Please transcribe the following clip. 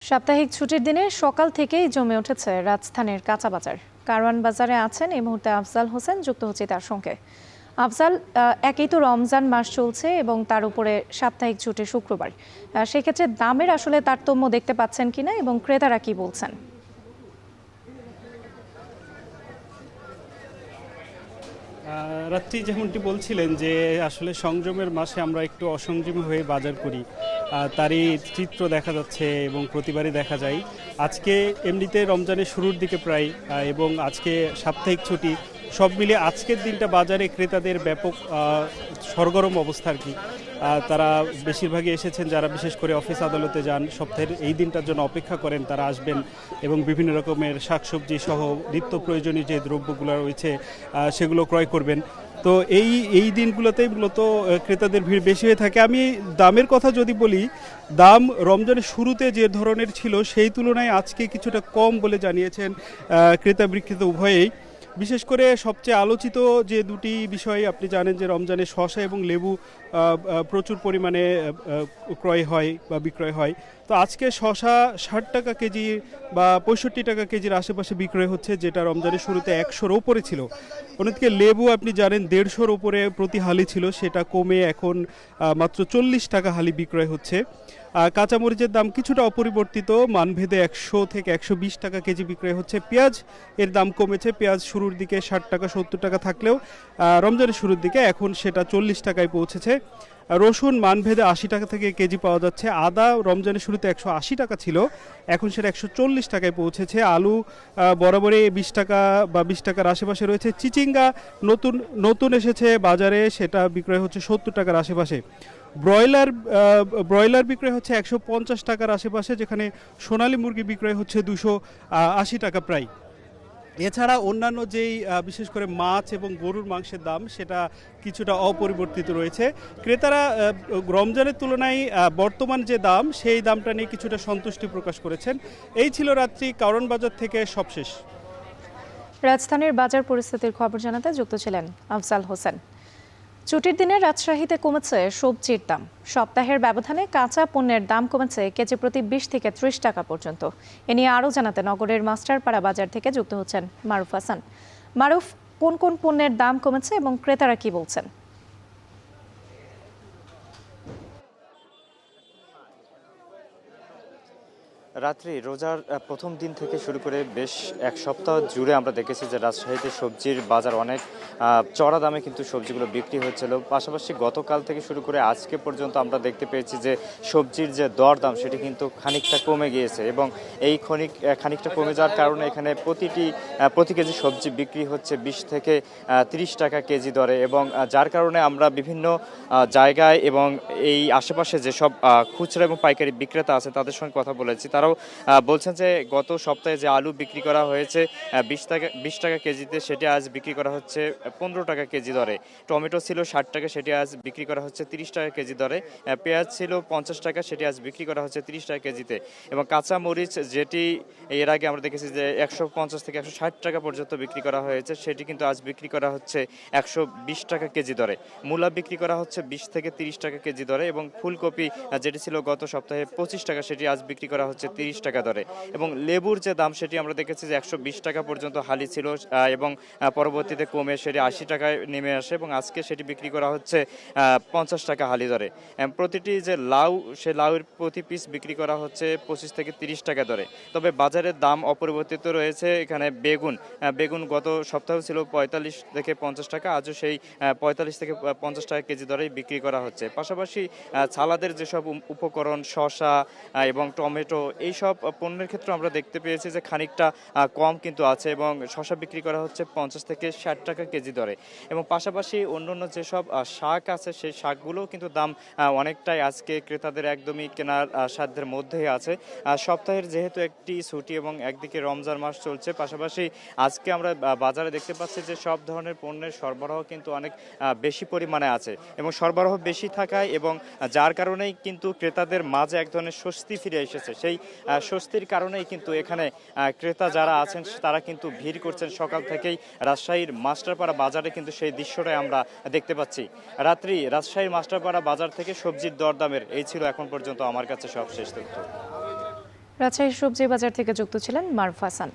সাপ্তাহিক ছুটির দিনে সকাল থেকেই জমে উঠেছে রাজধানীর কাঁচা বাজার। কারওয়ান বাজারে আছেন এই মুহূর্তে আফজাল হোসেন, যুক্ত হচ্ছে তার সঙ্গে। আফজাল, একই তো রমজান মাস চলছে এবং তার উপরে সাপ্তাহিক ছুটি শুক্রবার। সেক্ষেত্রে দামের আসলে তারতম্য দেখতে পাচ্ছেন কিনা এবং ক্রেতারা কি বলছেন? রাত্রি যেমনটি বলছিলেন যে আসলে সংযমের মাসে আমরা একটু অসংযমী হয়ে বাজার করি, তারই চিত্র দেখা যাচ্ছে এবং প্রতিবারই দেখা যায়। আজকে এমনিতে রমজানের শুরুর দিকে প্রায় এবং আজকে সাপ্তাহিক ছুটি, সব মিলে আজকের দিনটা বাজারে ক্রেতাদের ব্যাপক সরগরম অবস্থা আর কি। তারা বেশিরভাগই এসেছেন যারা বিশেষ করে অফিস আদালতে যান, সপ্তাহের এই দিনটার জন্য অপেক্ষা করেন, তারা আসবেন এবং বিভিন্ন রকমের শাকসবজি সহ নিত্য প্রয়োজনীয় যে দ্রব্যগুলো রয়েছে সেগুলো ক্রয় করবেন। তো এই দিনগুলোতেই মূলত ক্রেতাদের ভিড় বেশি হয়ে থাকে। আমি দামের কথা যদি বলি, দাম রমজানের শুরুতে যে ধরনের ছিল সেই তুলনায় আজকে কিছুটা কম বলে জানিয়েছেন ক্রেতা বিক্রেতা উভয়েই। বিশেষ করে সবচেয়ে আলোচিত যে দুটি বিষয়, আপনি জানেন যে রমজানে শসা এবং লেবু প্রচুর পরিমাণে ক্রয় হয় বা বিক্রয় হয়। তো আজকে শসা 60 টাকা কেজি বা 65 টাকা কেজির আশেপাশে বিক্রয় হচ্ছে, যেটা রমজানের শুরুতে 100-র উপরে ছিল। অন্যদিকে লেবু আপনি জানেন 150-র উপরে প্রতি হালি ছিল, সেটা কমে এখন মাত্র 40 টাকা হালি বিক্রয় হচ্ছে। কাঁচামরিচের দাম কিছুটা অপরিবর্তিত, মানভেদে 100 থেকে 120 টাকা কেজি বিক্রয় হচ্ছে। পেঁয়াজ এর দাম কমেছে, পেঁয়াজ শুরুর দিকে 60 টাকা 70 টাকা থাকলেও রমজানের শুরুর দিকে এখন সেটা 40 টাকায় পৌঁছেছে। রসুন মানভেদে 80 টাকা থেকে কেজি পাওয়া যাচ্ছে। আদা রমজানের শুরুতে 180 টাকা ছিল, এখন সেটা 140 টাকায় পৌঁছেছে। আলু বরাবরই 20 টাকা বা 20 টাকার আশেপাশে রয়েছে। চিচিঙ্গা নতুন নতুন এসেছে বাজারে, সেটা বিক্রয় হচ্ছে 70 টাকার আশেপাশে। ব্রয়লার বিক্রয় হচ্ছে 150 টাকার আশেপাশে, যেখানে সোনালী মুরগি বিক্রয় হচ্ছে 280 টাকা প্রায়। এছাড়া অন্যান্য যেই বিশেষ করে মাছ এবং গরুর মাংসের দাম, সেটা কিছুটা অপরিবর্তিত রয়েছে। ক্রেতারা রমজানের তুলনায় বর্তমান যে দাম, সেই দামটা নিয়ে কিছুটা সন্তুষ্টি প্রকাশ করেছেন। এই ছিল রাত্রি কারওয়ান বাজার থেকে সবশেষ। রাজধানীর বাজার পরিস্থিতির খবর জানাতে যুক্ত ছিলেন আফজাল হোসেন। ছুটির দিনে রাজশাহীতে কমেছে সবজির দাম। সপ্তাহের ব্যবধানে কাঁচা পণ্যের দাম কমেছে কেজি প্রতি 20 থেকে 30 টাকা পর্যন্ত। এ নিয়ে আরও জানাতে নগরের মাস্টারপাড়া বাজার থেকে যুক্ত হচ্ছেন মারুফ হাসান। মারুফ, কোন কোন পণ্যের দাম কমেছে এবং ক্রেতারা কি বলছেন? রাত্রি রোজার প্রথম দিন থেকে শুরু করে বেশ এক সপ্তাহ জুড়ে আমরা দেখেছি যে রাজশাহীতে সবজির বাজার অনেক চড়া দামে কিন্তু সবজিগুলো বিক্রি হচ্ছিল। পাশাপাশি গতকাল থেকে শুরু করে আজকে পর্যন্ত আমরা দেখতে পেয়েছি যে সবজির যে দরদাম সেটি কিন্তু খানিকটা কমে গিয়েছে এবং এই খানিকটা কমে যাওয়ার কারণে এখানে প্রতি কেজি সবজি বিক্রি হচ্ছে 20 থেকে 30 টাকা কেজি দরে এবং যার কারণে আমরা বিভিন্ন জায়গায় এবং এই আশেপাশে যেসব খুচরা এবং পাইকারি বিক্রেতা আছে তাদের সঙ্গে কথা বলেছি। তারাও বলছেন যে গত সপ্তাহে যে আলু বিক্রি করা হয়েছে 20 টাকা কেজিতে, সেটি আজ বিক্রি করা হচ্ছে 15 টাকা কেজি দরে। টমেটো ছিল 60 টাকা, সেটি আজ বিক্রি করা হচ্ছে 30 টাকা কেজি দরে। পেঁয়াজ ছিল 50 টাকা, সেটি আজ বিক্রি করা হচ্ছে 30 টাকা কেজিতে। এবং কাঁচা মরিচ, যেটি এর আগে আমরা দেখেছি যে 150 থেকে 160 টাকা পর্যন্ত বিক্রি করা হয়েছে, সেটি কিন্তু আজ বিক্রি করা হচ্ছে 120 টাকা কেজি দরে। মূলা বিক্রি করা হচ্ছে 20 থেকে 30 টাকা কেজি দরে এবং ফুলকপি যেটি ছিল গত সপ্তাহে 25 টাকা, সেটি আজ বিক্রি করা হচ্ছে 30 টাকা দরে। এবং লেবুর যে দাম, সেটি আমরা দেখেছি যে 120 টাকা পর্যন্ত হালি ছিল এবং পরবর্তীতে কমে সেটি 80 টাকায় নেমে আসে এবং আজকে সেটি বিক্রি করা হচ্ছে 50 টাকা হালি দরে। প্রতিটি যে লাউ, সে লাউয়ের প্রতি পিস বিক্রি করা হচ্ছে 25 থেকে 30 টাকা দরে। তবে বাজারের দাম অপরিবর্তিত রয়েছে। এখানে বেগুন গত সপ্তাহে ছিল 45 থেকে 50 টাকা, আজও সেই 45 থেকে 50 টাকা কেজি দরেই বিক্রি করা হচ্ছে। পাশাপাশি সালাদের যেসব উপকরণ, শসা এবং টমেটো, এই সব পণ্যের ক্ষেত্রে আমরা দেখতে পেয়েছি যে খানিকটা কম কিন্তু আছে এবং শসা বিক্রি করা হচ্ছে 50 থেকে 60 টাকা কেজি দরে। এবং পাশাপাশি অন্যান্য যেসব শাক আছে, সেই শাকগুলোও কিন্তু দাম অনেকটাই আজকে ক্রেতাদের একদমই কেনার সাধ্যের মধ্যেই আছে। সপ্তাহের যেহেতু একটি ছুটি এবং একদিকে রমজান মাস চলছে, পাশাপাশি আজকে আমরা বাজারে দেখতে পাচ্ছি যে সব ধরনের পণ্যের সরবরাহ কিন্তু অনেক বেশি পরিমাণে আছে এবং সরবরাহ বেশি থাকায় এবং যার কারণেই কিন্তু ক্রেতাদের মাঝে এক ধরনের স্বস্তি ফিরে এসেছে। সেই স্বস্তির কারণেই কিন্তু এখানে ক্রেতা যারা আছেন তারা কিন্তু ভিড় করছেন সকাল থেকেই। রাজশাহীর মাস্টারপাড়া বাজারে কিন্তু সেই দৃশ্যটাই আমরা দেখতে পাচ্ছি। রাত্রি রাজশাহীর মাস্টারপাড়া বাজার থেকে সবজির দরদামের এই ছিল এখন পর্যন্ত আমার কাছে সবশেষ তথ্য। রাজশাহী সবজি বাজার থেকে যুক্ত ছিলেন মারুফ হাসান।